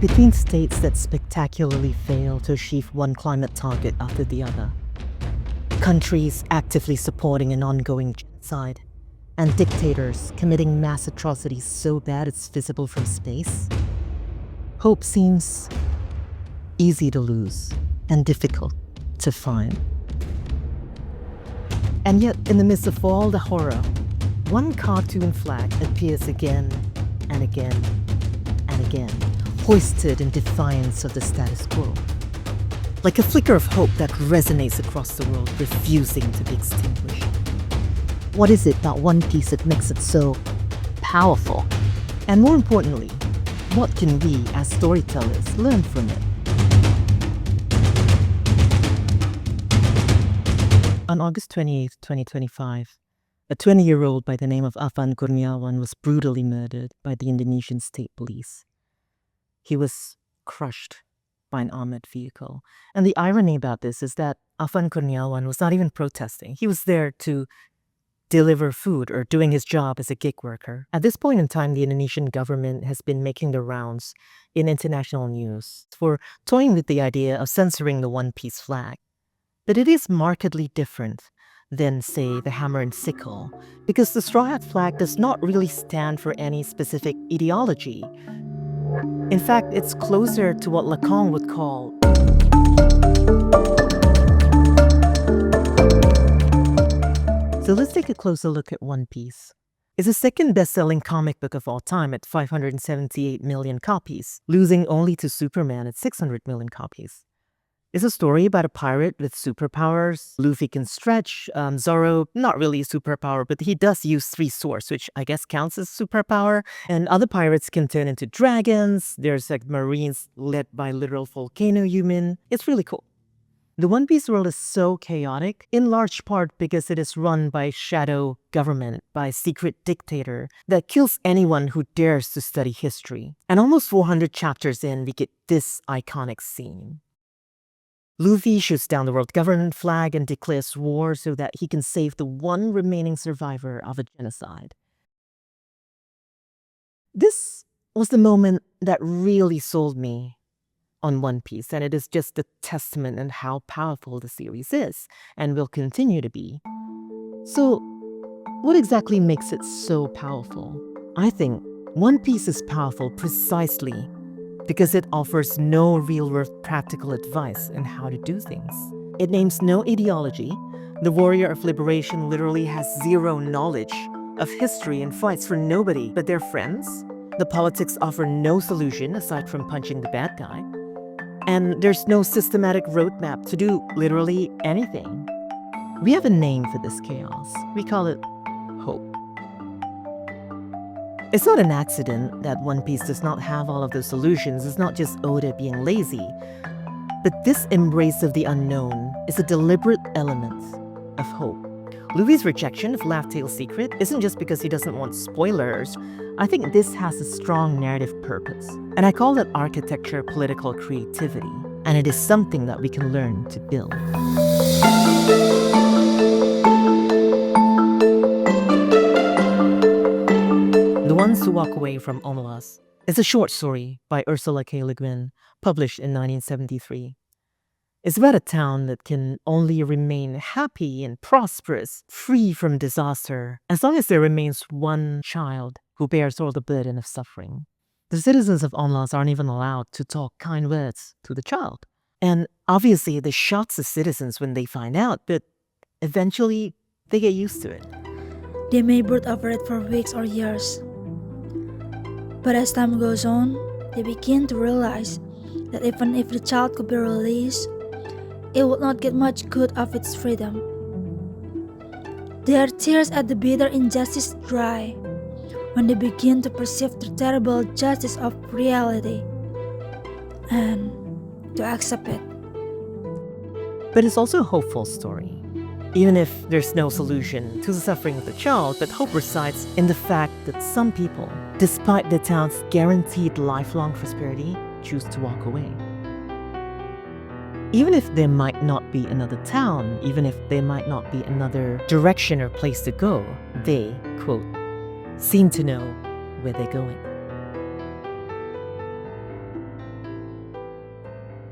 between states that spectacularly fail to achieve one climate target after the other, countries actively supporting an ongoing genocide, and dictators committing mass atrocities so bad it's visible from space, hope seems easy to lose and difficult to find. And yet, in the midst of all the horror, one cartoon flag appears again and again and again, hoisted in defiance of the status quo. Like a flicker of hope that resonates across the world, refusing to be extinguished. What is it about One Piece that makes it so powerful? And more importantly, what can we as storytellers learn from it? On August 28, 2025, a 20-year-old by the name of Afan Kurniawan was brutally murdered by the Indonesian state police. He was crushed by an armored vehicle. And the irony about this is that Afan Kurniawan was not even protesting. He was there to deliver food or doing his job as a gig worker. At this point in time, the Indonesian government has been making the rounds in international news for toying with the idea of censoring the One Piece flag. But it is markedly different than, say, the hammer and sickle, because the straw hat flag does not really stand for any specific ideology. In fact, it's closer to what Lacan would call So let's take a closer look at One Piece. It's the second best-selling comic book of all time at 578 million copies, losing only to Superman at 600 million copies. It's a story about a pirate with superpowers. Luffy can stretch. Zoro, not really a superpower, but he does use 3 swords, which I guess counts as superpower. And other pirates can turn into dragons. There's like marines led by literal volcano human. It's really cool. The One Piece world is so chaotic, in large part because it is run by a shadow government, by a secret dictator that kills anyone who dares to study history. And almost 400 chapters in, we get this iconic scene. Luffy shoots down the world government flag and declares war so that he can save the one remaining survivor of a genocide. This was the moment that really sold me on One Piece, and it is just a testament on how powerful the series is and will continue to be. So, what exactly makes it so powerful? I think One Piece is powerful precisely because it offers no real-world practical advice on how to do things. It names no ideology. The warrior of liberation literally has zero knowledge of history and fights for nobody but their friends. The politics offer no solution aside from punching the bad guy. And there's no systematic roadmap to do literally anything. We have a name for this chaos. We call it hope. It's not an accident that One Piece does not have all of the solutions. It's not just Oda being lazy. But this embrace of the unknown is a deliberate element of hope. Luffy's rejection of Laugh Tale's secret isn't just because he doesn't want spoilers. I think this has a strong narrative purpose. And I call that architecture political creativity. And it is something that we can learn to build. The Ones Who Walk Away from Omelas is a short story by Ursula K. Le Guin, published in 1973. It's about a town that can only remain happy and prosperous, free from disaster, as long as there remains one child who bears all the burden of suffering. The citizens of Omelas aren't even allowed to talk kind words to the child. And obviously, this shocks the citizens when they find out, but eventually, they get used to it. They may brood over it for weeks or years. But as time goes on, they begin to realize that even if the child could be released, it would not get much good of its freedom. Their tears at the bitter injustice dry when they begin to perceive the terrible justice of reality and to accept it. But it's also a hopeful story. Even if there's no solution to the suffering of the child, but hope resides in the fact that some people, despite the town's guaranteed lifelong prosperity, choose to walk away. Even if there might not be another town, even if there might not be another direction or place to go, they, quote, seem to know where they're going.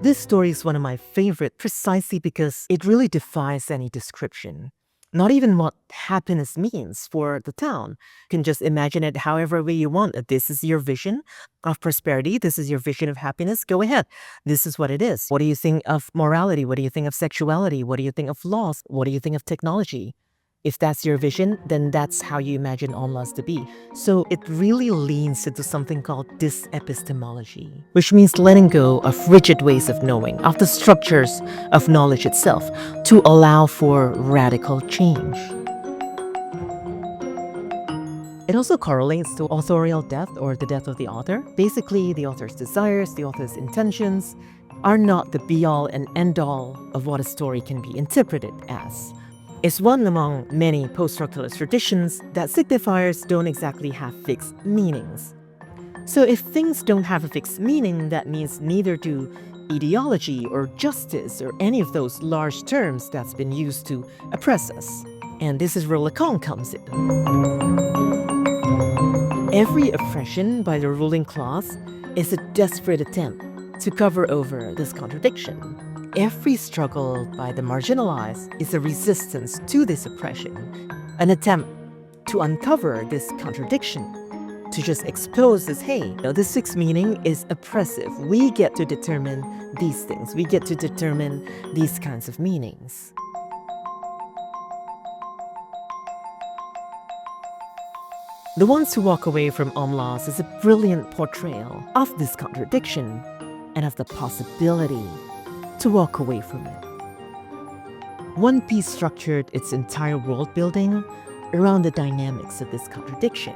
This story is one of my favorite precisely because it really defies any description. Not even what happiness means for the town. You can just imagine it however way you want. This is your vision of prosperity. This is your vision of happiness. Go ahead. This is what it is. What do you think of morality? What do you think of sexuality? What do you think of laws? What do you think of technology? If that's your vision, then that's how you imagine Omelas to be. So it really leans into something called disepistemology, which means letting go of rigid ways of knowing, of the structures of knowledge itself, to allow for radical change. It also correlates to authorial death or the death of the author. Basically, the author's desires, the author's intentions are not the be-all and end-all of what a story can be interpreted as. It's one among many post-structuralist traditions that signifiers don't exactly have fixed meanings. So if things don't have a fixed meaning, that means neither do ideology or justice or any of those large terms that's been used to oppress us. And this is where Lacan comes in. Every oppression by the ruling class is a desperate attempt to cover over this contradiction. Every struggle by the marginalized is a resistance to this oppression, an attempt to uncover this contradiction, to just expose this, hey, this fixed meaning is oppressive. We get to determine these things. We get to determine these kinds of meanings. The Ones Who Walk Away from Omelas is a brilliant portrayal of this contradiction and of the possibility to walk away from it. One Piece structured its entire world building around the dynamics of this contradiction.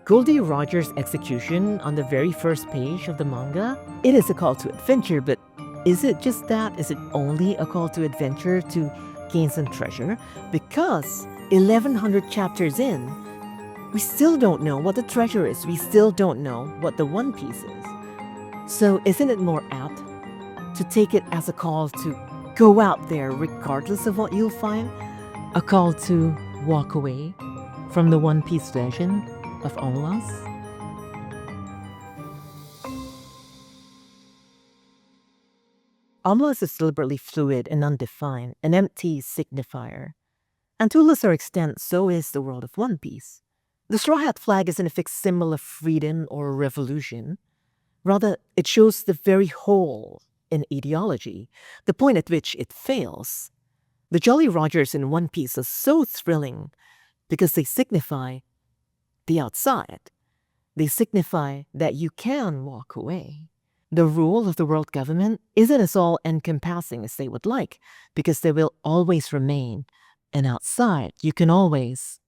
Goldie Rogers' execution on the very first page of the manga, it is a call to adventure, but is it just that? Is it only a call to adventure to gain some treasure? Because 1100 chapters in, we still don't know what the treasure is. We still don't know what the One Piece is. So isn't it more apt to take it as a call to go out there regardless of what you'll find? A call to walk away from the One Piece version of Omelas? Omelas is deliberately fluid and undefined, an empty signifier. And to a lesser extent, so is the world of One Piece. The Straw Hat flag isn't a fixed symbol of freedom or revolution. Rather, it shows the very whole in ideology, the point at which it fails. The Jolly Rogers in One Piece are so thrilling because they signify the outside. They signify that you can walk away. The rule of the world government isn't as all-encompassing as they would like, because there will always remain an outside. You can always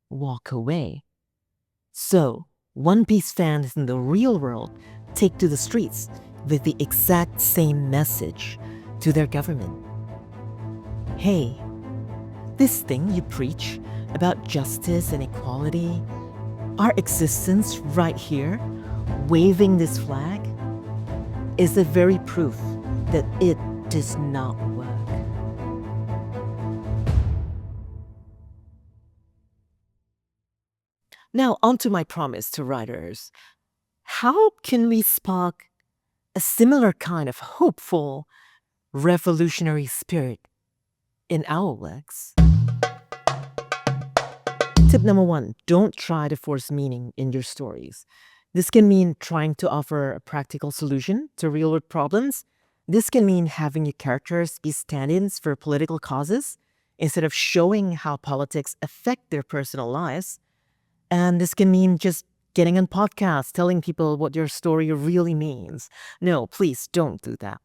walk away. So, One Piece fans in the real world take to the streets with the exact same message to their government. Hey, this thing you preach about justice and equality, our existence right here, waving this flag, is the very proof that it does not work. Now, on to my promise to writers. How can we spark a similar kind of hopeful, revolutionary spirit in our works? Tip number 1, don't try to force meaning in your stories. This can mean trying to offer a practical solution to real-world problems. This can mean having your characters be stand-ins for political causes instead of showing how politics affect their personal lives. And this can mean just getting on podcasts, telling people what your story really means. No, please don't do that.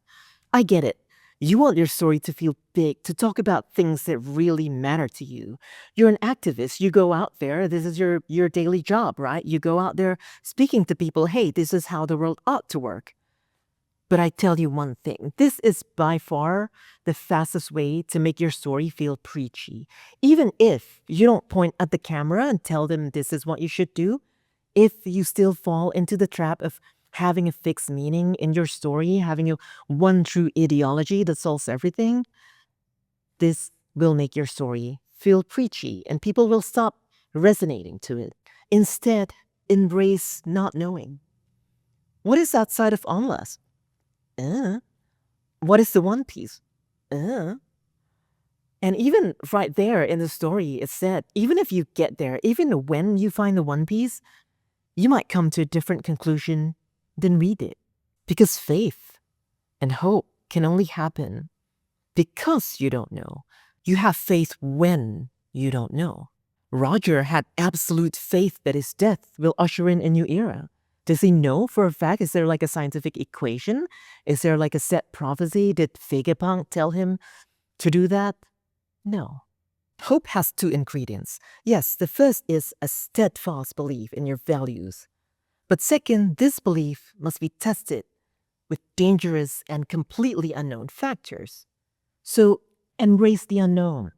I get it. You want your story to feel big, to talk about things that really matter to you. You're an activist. You go out there. This is your daily job, right? You go out there speaking to people. Hey, this is how the world ought to work. But I tell you one thing. This is by far the fastest way to make your story feel preachy. Even if you don't point at the camera and tell them this is what you should do, if you still fall into the trap of having a fixed meaning in your story, having a one true ideology that solves everything, this will make your story feel preachy and people will stop resonating to it. Instead, embrace not knowing. What is outside of Omelas? What is the One Piece? And even right there in the story, it said, even if you get there, even when you find the One Piece, you might come to a different conclusion than we did. Because faith and hope can only happen because you don't know. You have faith when you don't know. Roger had absolute faith that his death will usher in a new era. Does he know for a fact? Is there like a scientific equation? Is there like a set prophecy? Did Vegapunk tell him to do that? No. Hope has two ingredients. Yes, the first is a steadfast belief in your values. But second, this belief must be tested with dangerous and completely unknown factors. So embrace the unknown,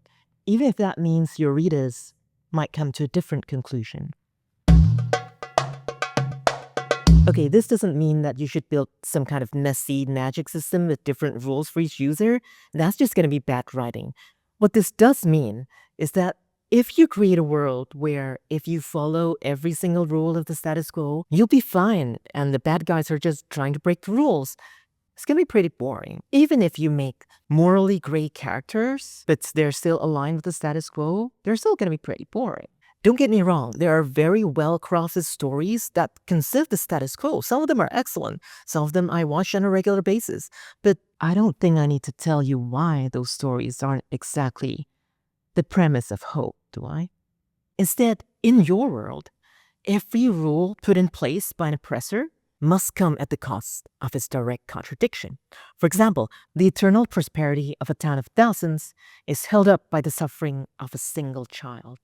even if that means your readers might come to a different conclusion. Okay, this doesn't mean that you should build some kind of messy magic system with different rules for each user. That's just going to be bad writing. What this does mean is that if you create a world where if you follow every single rule of the status quo, you'll be fine and the bad guys are just trying to break the rules, it's going to be pretty boring. Even if you make morally gray characters, but they're still aligned with the status quo, they're still going to be pretty boring. Don't get me wrong, there are very well-crafted stories that consider the status quo. Some of them are excellent. Some of them I watch on a regular basis. But I don't think I need to tell you why those stories aren't exactly the premise of hope, do I? Instead, in your world, every rule put in place by an oppressor must come at the cost of its direct contradiction. For example, the eternal prosperity of a town of thousands is held up by the suffering of a single child.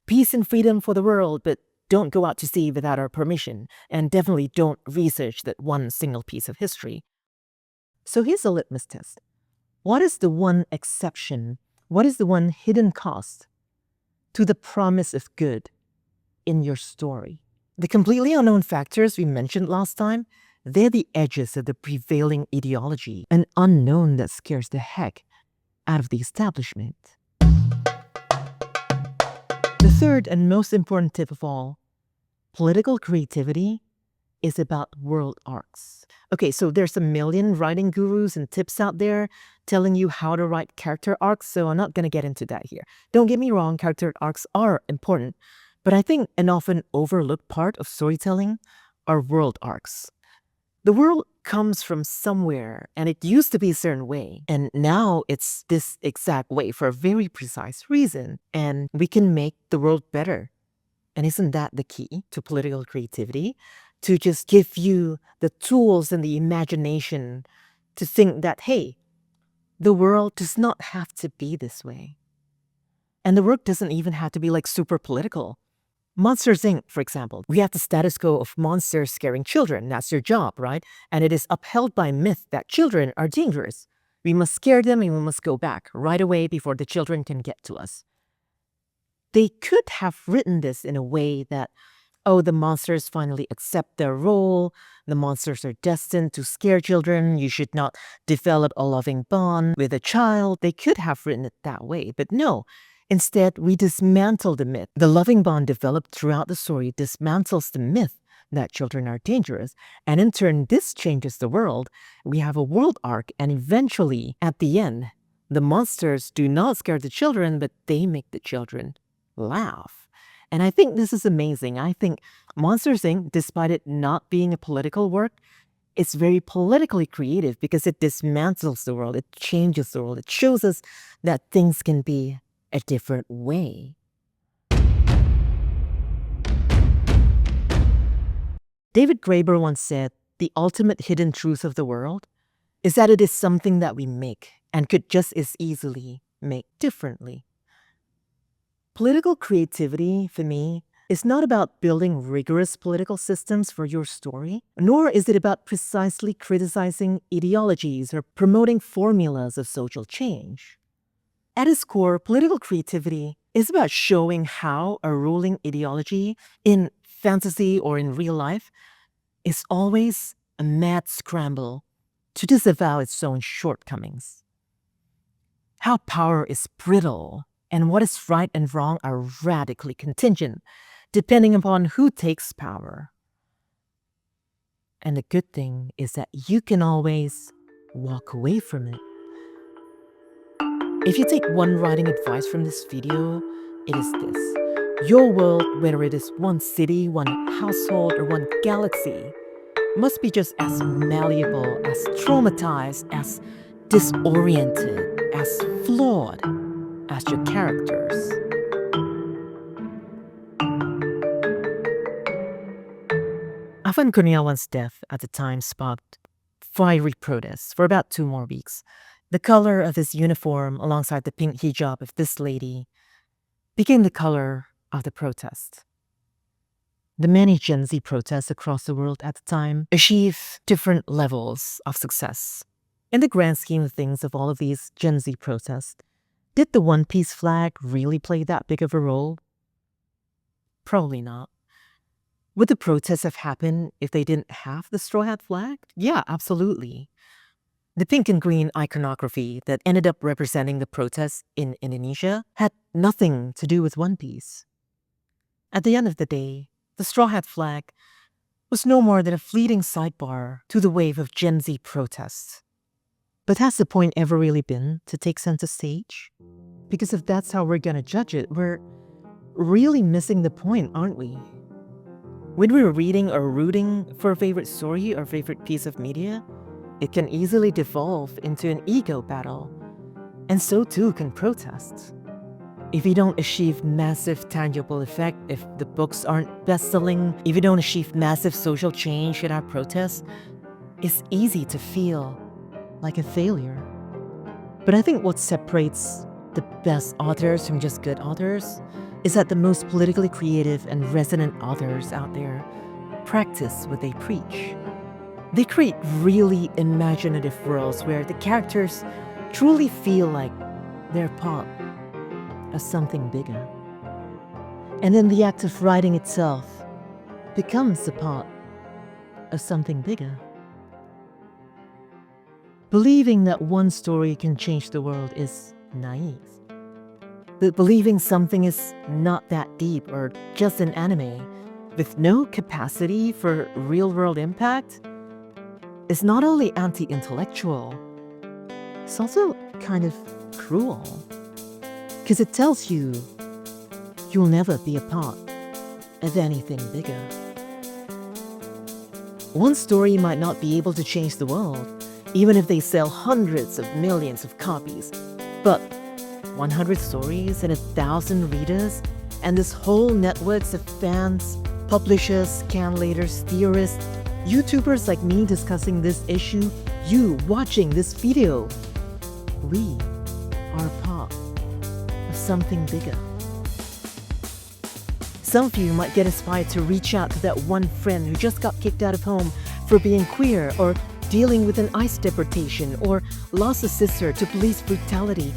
Peace and freedom for the world, but don't go out to sea without our permission, and definitely don't research that one single piece of history. So here's a litmus test. What is the one exception? What is the one hidden cost to the promise of good in your story? The completely unknown factors we mentioned last time, they're the edges of the prevailing ideology, an unknown that scares the heck out of the establishment. The third and most important tip of all, political creativity is about world arcs. Okay, so there's a million writing gurus and tips out there telling you how to write character arcs, so I'm not going to get into that here. Don't get me wrong, character arcs are important, but I think an often overlooked part of storytelling are world arcs. The world comes from somewhere, and it used to be a certain way, and now it's this exact way for a very precise reason, and we can make the world better. And isn't that the key to political creativity? To just give you the tools and the imagination to think that, hey, the world does not have to be this way. And the world doesn't even have to be like super political. Monsters Inc., for example, we have the status quo of monsters scaring children. That's their job, right? And it is upheld by myth that children are dangerous. We must scare them and we must go back right away before the children can get to us. They could have written this in a way that, oh, the monsters finally accept their role. The monsters are destined to scare children. You should not develop a loving bond with a child. They could have written it that way, but no. Instead, we dismantle the myth. The loving bond developed throughout the story dismantles the myth that children are dangerous. And in turn, this changes the world. We have a world arc, and eventually, at the end, the monsters do not scare the children, but they make the children laugh. And I think this is amazing. I think Monsters Inc., despite it not being a political work, it's very politically creative because it dismantles the world. It changes the world. It shows us that things can be a different way. David Graeber once said, the ultimate hidden truth of the world is that it is something that we make and could just as easily make differently. Political creativity, for me, is not about building rigorous political systems for your story, nor is it about precisely criticizing ideologies or promoting formulas of social change. At its core, political creativity is about showing how a ruling ideology in fantasy or in real life is always a mad scramble to disavow its own shortcomings. How power is brittle and what is right and wrong are radically contingent, depending upon who takes power. And the good thing is that you can always walk away from it. If you take one writing advice from this video, it is this. Your world, whether it is one city, one household, or one galaxy, must be just as malleable, as traumatized, as disoriented, as flawed as your characters. Afan Kurniawan's death at the time sparked fiery protests for about 2 more weeks. The color of his uniform alongside the pink hijab of this lady became the color of the protest. The many Gen Z protests across the world at the time achieved different levels of success. In the grand scheme of things of all of these Gen Z protests, did the One Piece flag really play that big of a role? Probably not. Would the protests have happened if they didn't have the straw hat flag? Yeah, absolutely. The pink and green iconography that ended up representing the protests in Indonesia had nothing to do with One Piece. At the end of the day, the straw hat flag was no more than a fleeting sidebar to the wave of Gen Z protests. But has the point ever really been to take center stage? Because if that's how we're gonna judge it, we're really missing the point, aren't we? When we're reading or rooting for a favorite story or favorite piece of media, it can easily devolve into an ego battle, and so too can protests. If you don't achieve massive tangible effect, if the books aren't best-selling, if you don't achieve massive social change in our protests, it's easy to feel like a failure. But I think what separates the best authors from just good authors is that the most politically creative and resonant authors out there practice what they preach. They create really imaginative worlds where the characters truly feel like they're part of something bigger. And then the act of writing itself becomes a part of something bigger. Believing that one story can change the world is naive. But believing something is not that deep or just an anime with no capacity for real-world impact is not only anti-intellectual, it's also kind of cruel. Because it tells you you'll never be a part of anything bigger. One story might not be able to change the world, even if they sell hundreds of millions of copies. But 100 stories and 1,000 readers, and this whole networks of fans, publishers, scanlators, theorists, YouTubers like me discussing this issue, you watching this video, we are a part of something bigger. Some of you might get inspired to reach out to that one friend who just got kicked out of home for being queer, or dealing with an ICE deportation, or lost a sister to police brutality,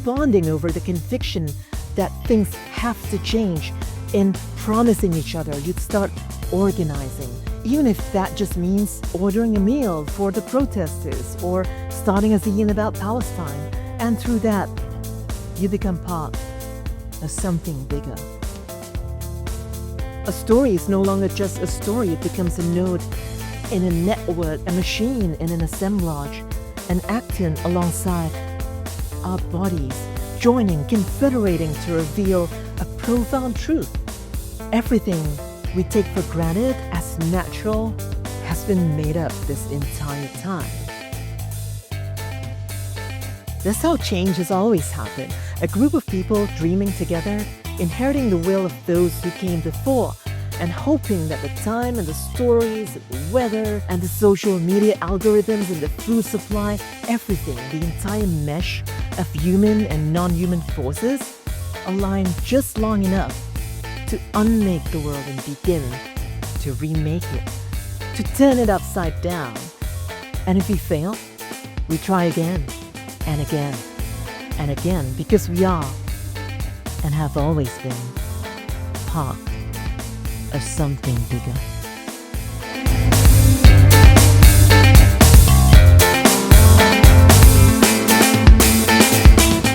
bonding over the conviction that things have to change, and promising each other you'd start organizing. Even if that just means ordering a meal for the protesters or starting a zine about Palestine. And through that, you become part of something bigger. A story is no longer just a story, it becomes a node in a network, a machine in an assemblage, an actin alongside our bodies, joining, confederating to reveal a profound truth. Everything we take for granted as natural has been made up this entire time. That's how change has always happened. A group of people dreaming together, inheriting the will of those who came before, and hoping that the time and the stories, and the weather, and the social media algorithms and the food supply, everything, the entire mesh of human and non-human forces, align just long enough to unmake the world and begin to remake it, to turn it upside down. And if we fail, we try again and again and again, because we are and have always been part of something bigger.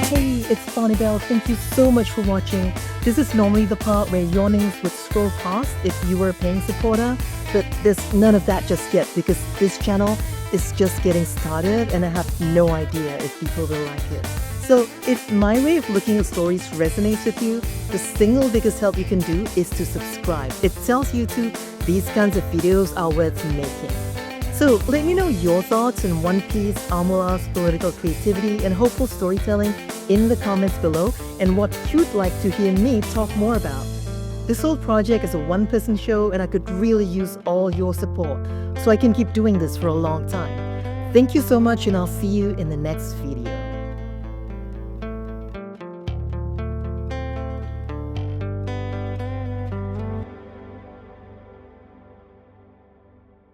Hey, it's Bonnibel. Thank you so much for watching. This is normally the part where yawnings would scroll past if you were a paying supporter, but there's none of that just yet because this channel is just getting started and I have no idea if people will like it. So if my way of looking at stories resonates with you, the single biggest help you can do is to subscribe. It tells YouTube these kinds of videos are worth making. So let me know your thoughts on One Piece, Omelas, political creativity, and hopeful storytelling in the comments below, and what you'd like to hear me talk more about. This whole project is a one-person show and I could really use all your support so I can keep doing this for a long time. Thank you so much and I'll see you in the next video.